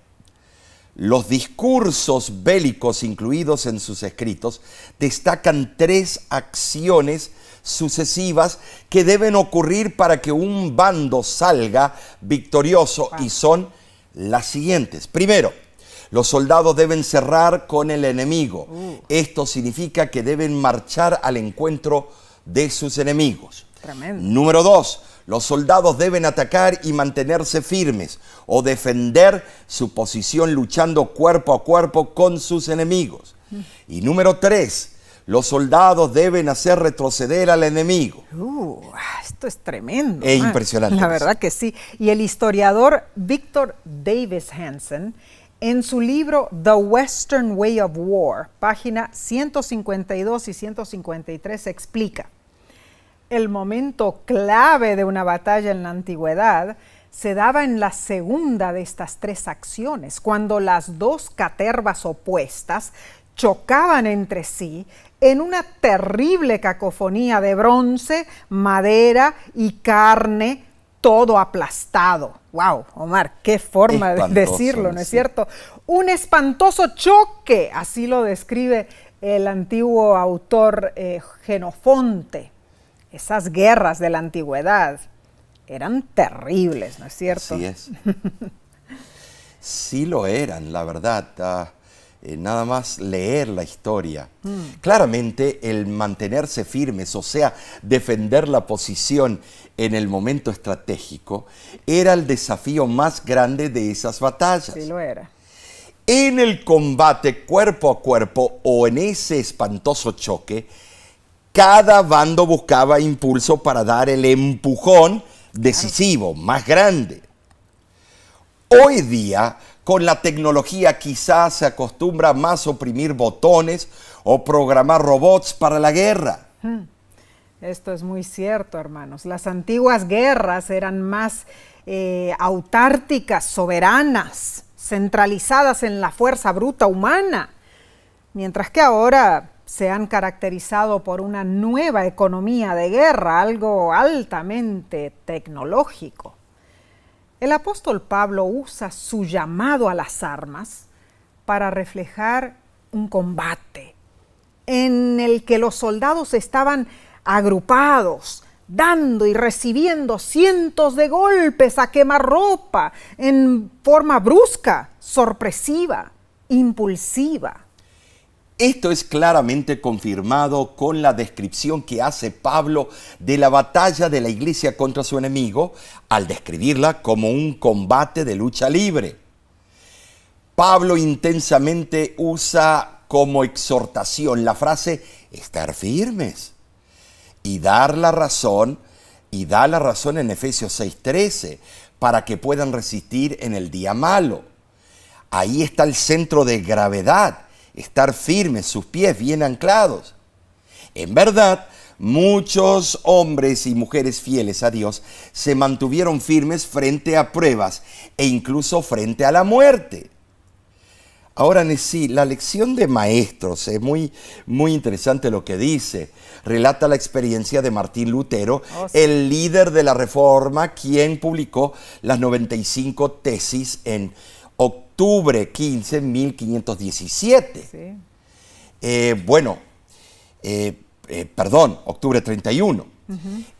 Los discursos bélicos incluidos en sus escritos destacan 3 acciones sucesivas que deben ocurrir para que un bando salga victorioso y son las siguientes. Primero, los soldados deben cerrar con el enemigo. Esto significa que deben marchar al encuentro de sus enemigos. Tremendo. Número 2, los soldados deben atacar y mantenerse firmes o defender su posición luchando cuerpo a cuerpo con sus enemigos. Y número 3, los soldados deben hacer retroceder al enemigo. Esto es tremendo. Es impresionante. La verdad que sí. Y el historiador Victor Davis Hanson, en su libro The Western Way of War, página 152 y 153, explica: el momento clave de una batalla en la antigüedad se daba en la segunda de estas 3 acciones, cuando las 2 catervas opuestas chocaban entre sí en una terrible cacofonía de bronce, madera y carne, todo aplastado. ¡Wow, Omar! ¡Qué forma de decirlo!, ¿no es cierto? Un espantoso choque, así lo describe el antiguo autor Jenofonte. Esas guerras de la antigüedad eran terribles, ¿no es cierto? Así es. Sí lo eran, la verdad. Nada más leer la historia. Claramente el mantenerse firmes, o sea, defender la posición en el momento estratégico, era el desafío más grande de esas batallas. Sí lo era. En el combate cuerpo a cuerpo o en ese espantoso choque, cada bando buscaba impulso para dar el empujón decisivo, más grande. Hoy día, con la tecnología quizás se acostumbra más a oprimir botones o programar robots para la guerra. Esto es muy cierto, hermanos. Las antiguas guerras eran más autárquicas, soberanas, centralizadas en la fuerza bruta humana, mientras que ahora se han caracterizado por una nueva economía de guerra, algo altamente tecnológico. El apóstol Pablo usa su llamado a las armas para reflejar un combate en el que los soldados estaban agrupados, dando y recibiendo cientos de golpes a quemarropa en forma brusca, sorpresiva, impulsiva. Esto es claramente confirmado con la descripción que hace Pablo de la batalla de la iglesia contra su enemigo, al describirla como un combate de lucha libre. Pablo intensamente usa como exhortación la frase estar firmes y da la razón en Efesios 6:13 para que puedan resistir en el día malo. Ahí está el centro de gravedad. Estar firmes, sus pies bien anclados. En verdad, muchos hombres y mujeres fieles a Dios se mantuvieron firmes frente a pruebas e incluso frente a la muerte. Ahora, sí, la lección de maestros es muy interesante lo que dice. Relata la experiencia de Martín Lutero, el líder de la Reforma, quien publicó las 95 tesis en octubre 15, 1517. Sí. Octubre 31.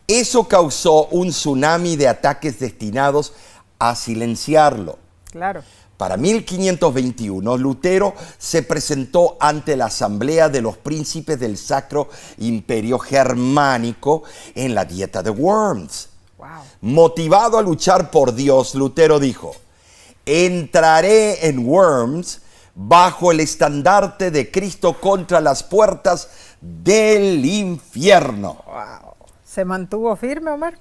Eso causó un tsunami de ataques destinados a silenciarlo. Claro. Para 1521, Lutero se presentó ante la Asamblea de los Príncipes del Sacro Imperio Germánico en la Dieta de Worms. Wow. Motivado a luchar por Dios, Lutero dijo: entraré en Worms bajo el estandarte de Cristo contra las puertas del infierno. Wow. ¿Se mantuvo firme, Omar?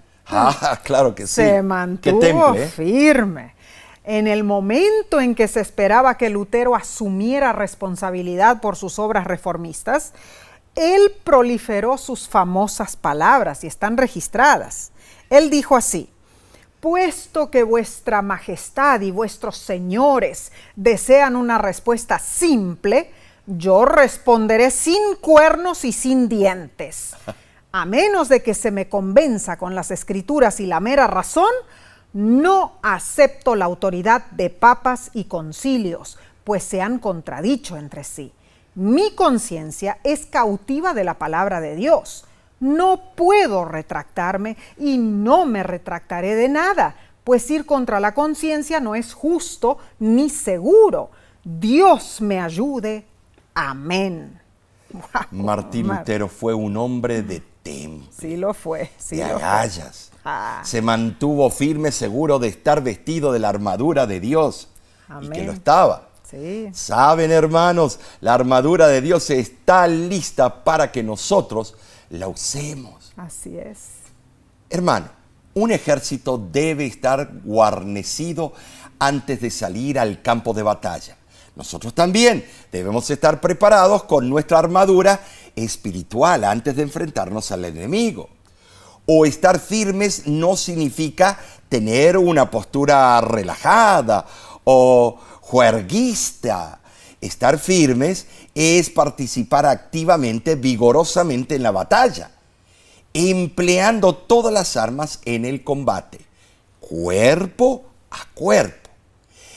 Claro que sí. Se mantuvo firme. En el momento en que se esperaba que Lutero asumiera responsabilidad por sus obras reformistas, él proliferó sus famosas palabras y están registradas. Él dijo así: puesto que vuestra majestad y vuestros señores desean una respuesta simple, yo responderé sin cuernos y sin dientes. A menos de que se me convenza con las escrituras y la mera razón, no acepto la autoridad de papas y concilios, pues se han contradicho entre sí. Mi conciencia es cautiva de la palabra de Dios. No puedo retractarme y no me retractaré de nada, pues ir contra la conciencia no es justo ni seguro. Dios me ayude. Amén. Wow, Martín Lutero fue un hombre de temple. Sí lo fue. Sí de agallas. Se mantuvo firme, seguro de estar vestido de la armadura de Dios. Amén. Y que lo estaba. Sí. Saben, hermanos, la armadura de Dios está lista para que nosotros la usemos. Así es. Hermano, un ejército debe estar guarnecido antes de salir al campo de batalla. Nosotros también debemos estar preparados con nuestra armadura espiritual antes de enfrentarnos al enemigo. O estar firmes no significa tener una postura relajada o juerguista. Estar firmes es participar activamente, vigorosamente en la batalla, empleando todas las armas en el combate, cuerpo a cuerpo.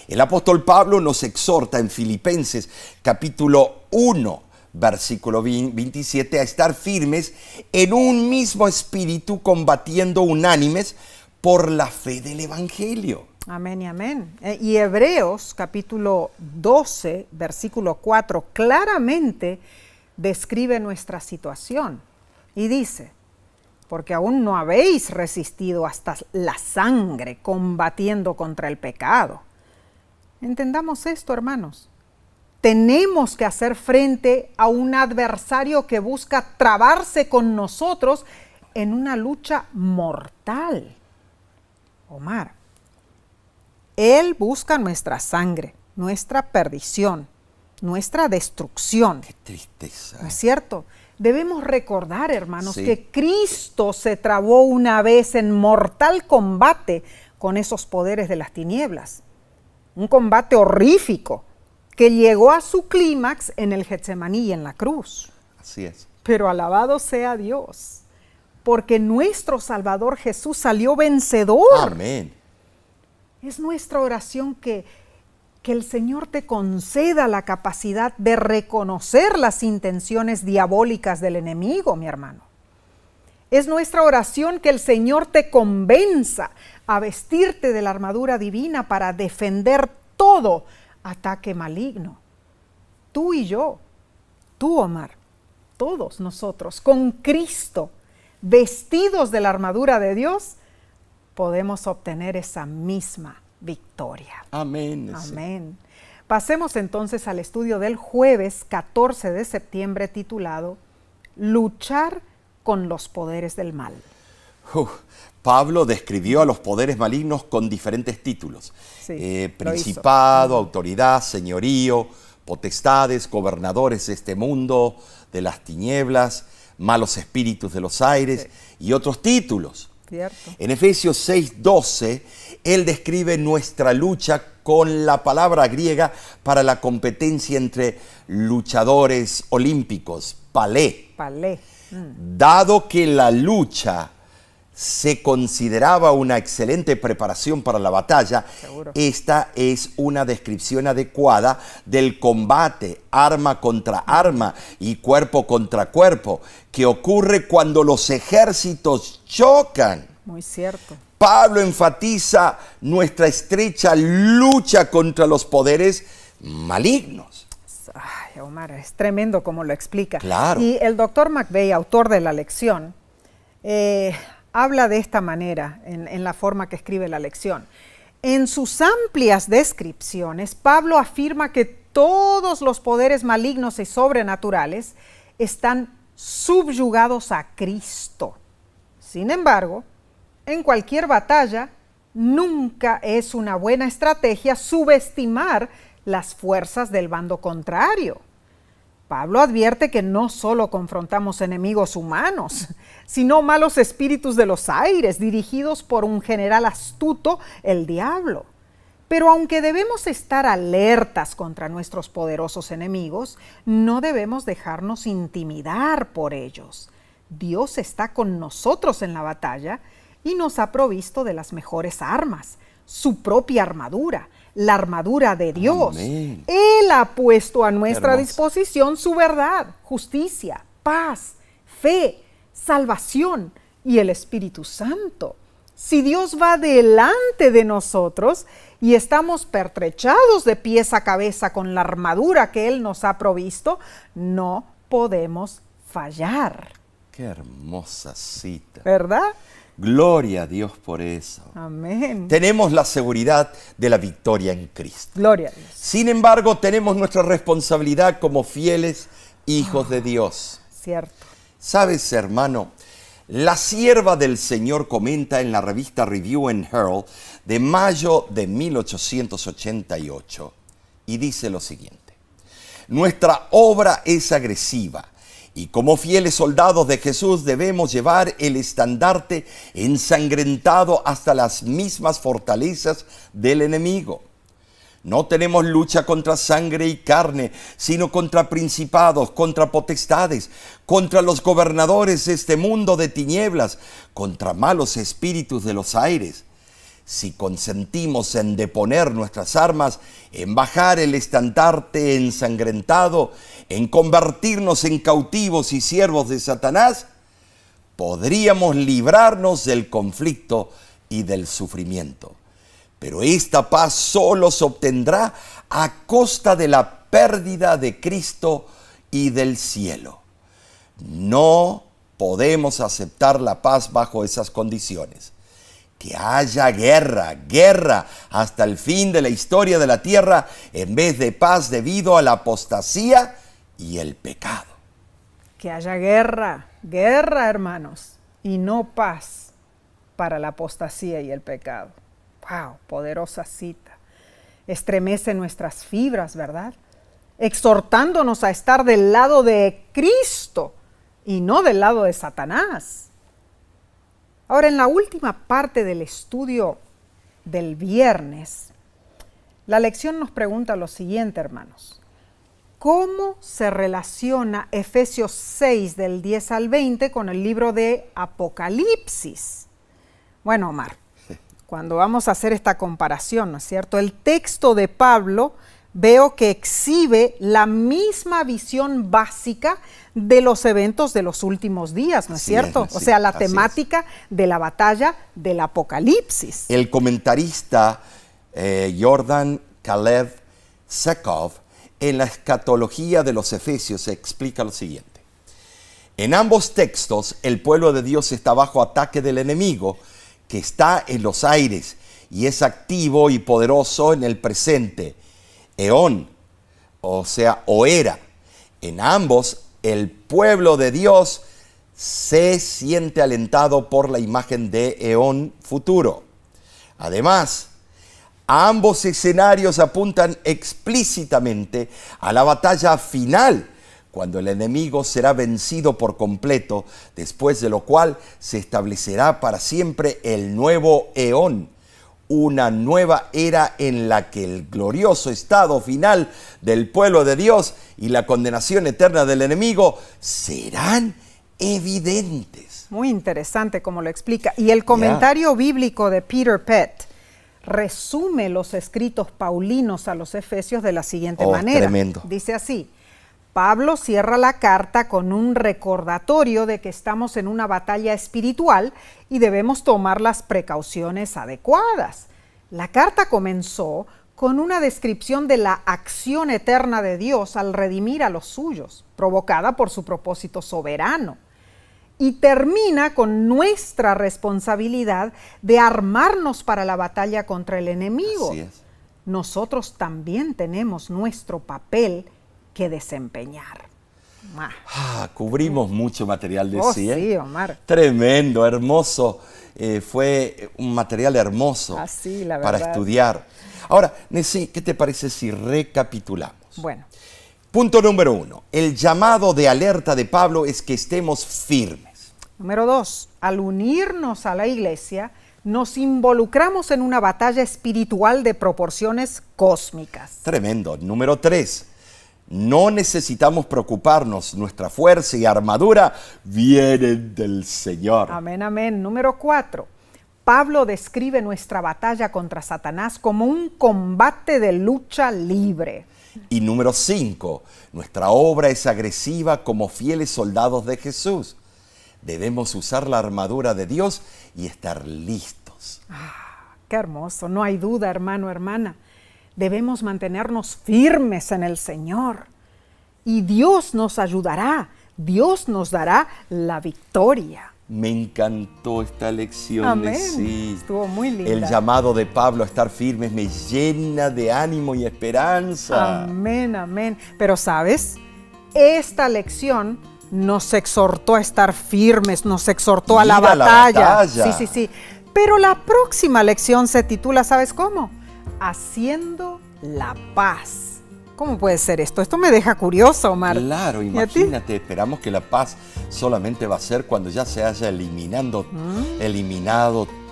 El apóstol Pablo nos exhorta en Filipenses capítulo 1, versículo 27, a estar firmes en un mismo espíritu, combatiendo unánimes por la fe del Evangelio. Amén y amén. Y Hebreos capítulo 12, versículo 4, claramente describe nuestra situación y dice: porque aún no habéis resistido hasta la sangre combatiendo contra el pecado. Entendamos esto, hermanos. Tenemos que hacer frente a un adversario que busca trabarse con nosotros en una lucha mortal. Omar, Él busca nuestra sangre, nuestra perdición, nuestra destrucción. Qué tristeza. ¿No es cierto? Debemos recordar, hermanos, que Cristo se trabó una vez en mortal combate con esos poderes de las tinieblas. Un combate horrífico que llegó a su clímax en el Getsemaní y en la cruz. Así es. Pero alabado sea Dios, porque nuestro Salvador Jesús salió vencedor. Amén. Es nuestra oración que el Señor te conceda la capacidad de reconocer las intenciones diabólicas del enemigo, mi hermano. Es nuestra oración que el Señor te convenza a vestirte de la armadura divina para defender todo ataque maligno. Tú y yo, tú, Omar, todos nosotros, con Cristo, vestidos de la armadura de Dios, podemos obtener esa misma victoria. Amén. Amén. Pasemos entonces al estudio del jueves 14 de septiembre titulado Luchar con los poderes del mal. Pablo describió a los poderes malignos con diferentes títulos. Sí, principado, autoridad, señorío, potestades, gobernadores de este mundo, de las tinieblas, malos espíritus de los aires y otros títulos. ¿Cierto? En Efesios 6:12, él describe nuestra lucha con la palabra griega para la competencia entre luchadores olímpicos, palé. Palé. Dado que la lucha se consideraba una excelente preparación para la batalla, Seguro. esta es una descripción adecuada del combate arma contra arma y cuerpo contra cuerpo que ocurre cuando los ejércitos chocan. Muy cierto. Pablo enfatiza nuestra estrecha lucha contra los poderes malignos. Ay, Omar, es tremendo como lo explica. Claro. Y el doctor McVeigh, autor de la lección, habla de esta manera en la forma que escribe la lección. En sus amplias descripciones, Pablo afirma que todos los poderes malignos y sobrenaturales están subyugados a Cristo. Sin embargo, en cualquier batalla, nunca es una buena estrategia subestimar las fuerzas del bando contrario. Pablo advierte que no solo confrontamos enemigos humanos, sino malos espíritus de los aires, dirigidos por un general astuto, el diablo. Pero aunque debemos estar alertas contra nuestros poderosos enemigos, no debemos dejarnos intimidar por ellos. Dios está con nosotros en la batalla y nos ha provisto de las mejores armas, su propia armadura, la armadura de Dios. Amén. Él ha puesto a nuestra Hermoso. disposición su verdad, justicia, paz, fe, salvación y el Espíritu Santo. Si Dios va delante de nosotros y estamos pertrechados de pies a cabeza con la armadura que Él nos ha provisto, no podemos fallar. Qué hermosa cita. ¿Verdad? Gloria a Dios por eso. Amén. Tenemos la seguridad de la victoria en Cristo. Gloria a Dios. Sin embargo, tenemos nuestra responsabilidad como fieles hijos de Dios. Cierto. ¿Sabes, hermano? La sierva del Señor comenta en la revista Review and Herald de mayo de 1888 y dice lo siguiente: nuestra obra es agresiva y como fieles soldados de Jesús debemos llevar el estandarte ensangrentado hasta las mismas fortalezas del enemigo. No tenemos lucha contra sangre y carne, sino contra principados, contra potestades, contra los gobernadores de este mundo de tinieblas, contra malos espíritus de los aires. Si consentimos en deponer nuestras armas, en bajar el estandarte ensangrentado, en convertirnos en cautivos y siervos de Satanás, podríamos librarnos del conflicto y del sufrimiento. Pero esta paz solo se obtendrá a costa de la pérdida de Cristo y del cielo. No podemos aceptar la paz bajo esas condiciones. Que haya guerra hasta el fin de la historia de la tierra en vez de paz debido a la apostasía y el pecado. Que haya guerra, hermanos, y no paz. para la apostasía y el pecado. ¡Wow! Poderosa cita. Estremece nuestras fibras, ¿verdad? Exhortándonos a estar del lado de Cristo y no del lado de Satanás. Ahora, en la última parte del estudio del viernes, la lección nos pregunta lo siguiente, hermanos. ¿Cómo se relaciona Efesios 6 del 10 al 20 con el libro de Apocalipsis? Bueno, Omar, cuando vamos a hacer esta comparación, ¿no es cierto? El texto de Pablo veo que exhibe la misma visión básica de los eventos de los últimos días, ¿no es cierto? O sea, la temática de la batalla del Apocalipsis. El comentarista Jordan Kalev Sekov en la escatología de los Efesios explica lo siguiente. En ambos textos, el pueblo de Dios está bajo ataque del enemigo, que está en los aires y es activo y poderoso en el presente, eón, o sea, o era. En ambos, el pueblo de Dios se siente alentado por la imagen de eón futuro. Además, ambos escenarios apuntan explícitamente a la batalla final, cuando el enemigo será vencido por completo, después de lo cual se establecerá para siempre el nuevo eón, una nueva era en la que el glorioso estado final del pueblo de Dios y la condenación eterna del enemigo serán evidentes. Muy interesante como lo explica. Y el comentario bíblico de Peter Pett resume los escritos paulinos a los Efesios de la siguiente manera. Tremendo. Dice así: Pablo cierra la carta con un recordatorio de que estamos en una batalla espiritual y debemos tomar las precauciones adecuadas. La carta comenzó con una descripción de la acción eterna de Dios al redimir a los suyos, provocada por su propósito soberano. Y termina con nuestra responsabilidad de armarnos para la batalla contra el enemigo. Así es. Nosotros también tenemos nuestro papel que desempeñar. Cubrimos mucho material de sí, Omar. Tremendo, hermoso. Fue un material hermoso la para estudiar. Ahora, Nessie, ¿qué te parece si recapitulamos? Bueno. Punto número 1. El llamado de alerta de Pablo es que estemos firmes. Número 2. Al unirnos a la iglesia, nos involucramos en una batalla espiritual de proporciones cósmicas. Tremendo. Número 3. No necesitamos preocuparnos, nuestra fuerza y armadura vienen del Señor. Amén, amén. Número 4. Pablo describe nuestra batalla contra Satanás como un combate de lucha libre. Y número 5. Nuestra obra es agresiva como fieles soldados de Jesús. Debemos usar la armadura de Dios y estar listos. Qué hermoso. No hay duda, hermano, hermana. Debemos mantenernos firmes en el Señor y Dios nos ayudará, Dios nos dará la victoria. Me encantó esta lección. Amén. Sí. Estuvo muy linda. El llamado de Pablo a estar firmes me llena de ánimo y esperanza. Amén, amén. Pero ¿sabes? Esta lección nos exhortó a estar firmes, nos exhortó a la batalla. Sí. Pero la próxima lección se titula, ¿sabes cómo? Haciendo la paz. ¿Cómo puede ser esto? Esto me deja curioso, Omar. Claro, imagínate, esperamos que la paz solamente va a ser cuando ya se haya eliminado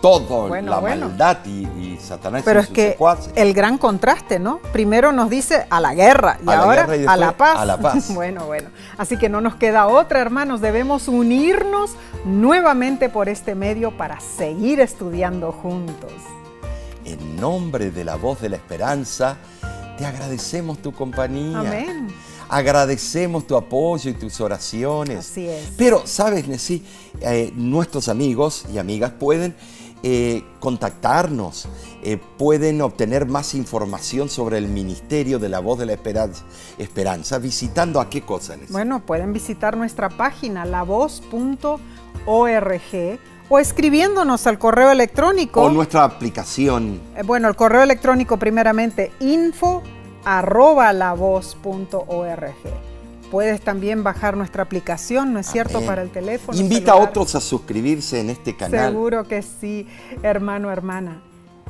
todo, maldad y Satanás. Pero es que el gran contraste, ¿no? Primero nos dice a la guerra y ahora a la paz. A la paz. Bueno. Así que no nos queda otra, hermanos. Debemos unirnos nuevamente por este medio para seguir estudiando juntos. En nombre de la Voz de la Esperanza, te agradecemos tu compañía. Amén. Agradecemos tu apoyo y tus oraciones. Así es. Pero, ¿sabes, Nessie? Nuestros amigos y amigas pueden contactarnos, pueden obtener más información sobre el ministerio de la Voz de la Esperanza visitando ¿a qué cosa, Nessie? Bueno, pueden visitar nuestra página lavoz.org o escribiéndonos al correo electrónico. O nuestra aplicación. Bueno, el correo electrónico primeramente, info@lavoz.org. puedes también bajar nuestra aplicación, ¿no es cierto?, para el teléfono. Invita a otros a suscribirse en este canal. Seguro que sí, hermano, hermana.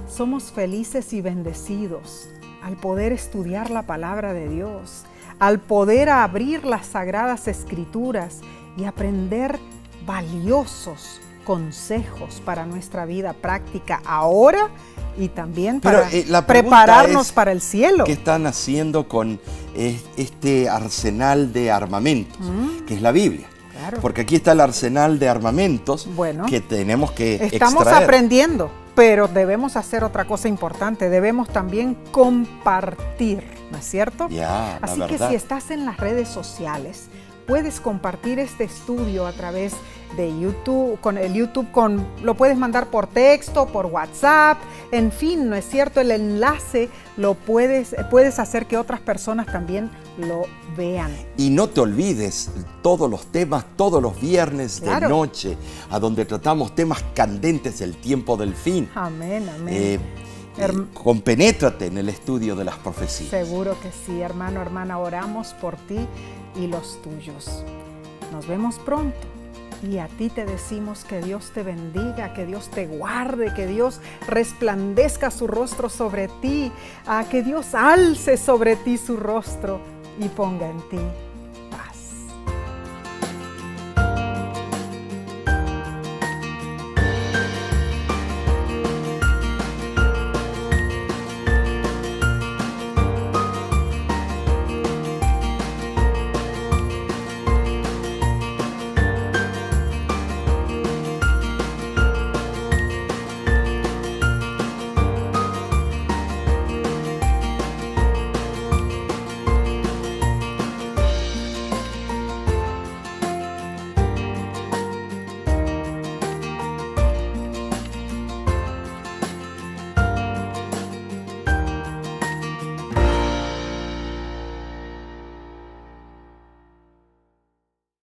Somos felices y bendecidos al poder estudiar la palabra de Dios, al poder abrir las sagradas escrituras y aprender valiosos consejos para nuestra vida práctica ahora y también para prepararnos para el cielo. ¿Qué están haciendo con este arsenal de armamentos, que es la Biblia? Claro. Porque aquí está el arsenal de armamentos que tenemos que estamos aprendiendo, pero debemos hacer otra cosa importante. Debemos también compartir, ¿no es cierto? Así que si estás en las redes sociales, puedes compartir este estudio a través de YouTube, lo puedes mandar por texto, por WhatsApp, en fin, ¿no es cierto? El enlace puedes hacer que otras personas también lo vean. Y no te olvides todos los temas, todos los viernes de noche, a donde tratamos temas candentes del tiempo del fin. Amén, amén. Compenétrate en el estudio de las profecías. Seguro que sí, hermano, hermana, oramos por ti y los tuyos. Nos vemos pronto y a ti te decimos que Dios te bendiga, que Dios te guarde, que Dios resplandezca su rostro sobre ti, que Dios alce sobre ti su rostro y ponga en ti